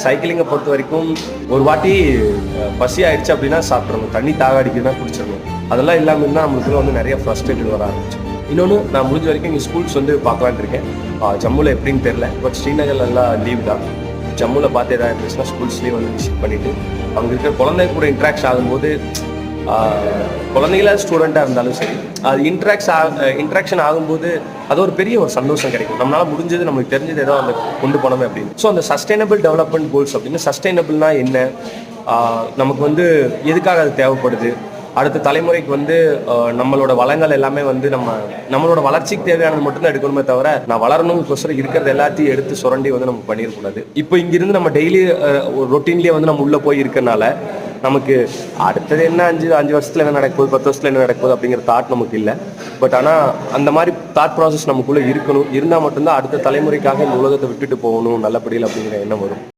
சைக்கிளிங்கை பொறுத்த வரைக்கும் ஒரு வாட்டி பசி ஆயிடுச்சு அப்படின்னா சாப்பிட்றணும், தண்ணி தாக அடிக்குதுன்னா குடிச்சிடணும். அதெல்லாம் இல்லாமல் இருந்தால் நம்மளுக்குள்ள வந்து நிறைய ஃப்ரஸ்ட்ரேட்டட் வர ஆரம்பிச்சு. இன்னொன்று, நான் முடிஞ்ச வரைக்கும் இங்கே ஸ்கூல்ஸ் வந்து பார்க்கலான்ட்டு இருக்கேன். ஜம்முவில் எப்படின்னு தெரில, பட் ஸ்ரீநகர் எல்லாம் லீவ் தான். ஜம்முவில் பார்த்து எதாவது இருந்துச்சுன்னா ஸ்கூல்ஸ்லேயே வந்து விசிட் பண்ணிவிட்டு அங்கே இருக்கிற குழந்தைங்க கூட இன்ட்ராக்ட் ஆகும்போது, குழந்தைங்களா ஸ்டூடெண்ட்டாக இருந்தாலும் சரி, அது இன்ட்ராக்ஷன் ஆகும்போது அது ஒரு பெரிய ஒரு சந்தோஷம் கிடைக்கும். நம்மளால் முடிஞ்சது, நம்மளுக்கு தெரிஞ்சது ஏதோ அந்த கொண்டு போனோமே அப்படின்னு. ஸோ அந்த சஸ்டைனபிள் டெவலப்மெண்ட் கோல்ஸ் அப்படின்னு, சஸ்டைனபிள்னா என்ன, நமக்கு வந்து எதுக்காக அது தேவைப்படுது, அடுத்த தலைமுறைக்கு வந்து நம்மளோட வளங்கள் எல்லாமே வந்து நம்மளோட வளர்ச்சிக்கு தேவையானது மட்டும்தான் எடுக்கணுமே தவிர, நான் வளரணும்னு இருக்கிறது எல்லாத்தையும் எடுத்து சுரண்டி வந்து நம்ம பண்ணிடக்கூடாது. இப்போ இங்கிருந்து நம்ம டெய்லி ரொட்டீன்லேயே வந்து நம்ம உள்ளே போய் இருக்கனால நமக்கு அடுத்தது என்ன 5 வருஷத்துல என்ன நடக்குது, 10 வருஷத்துல என்ன நடக்குது அப்படிங்கிற தாட் நமக்கு இல்லை. பட் ஆனால் அந்த மாதிரி தாட் ப்ராசஸ் நமக்குள்ளே இருக்கணும். இருந்தால் மட்டும்தான் அடுத்த தலைமுறைக்காக இந்த உலகத்தை விட்டுட்டு போகணும் நல்லபடியில் அப்படிங்கிற எண்ணம் வரும்.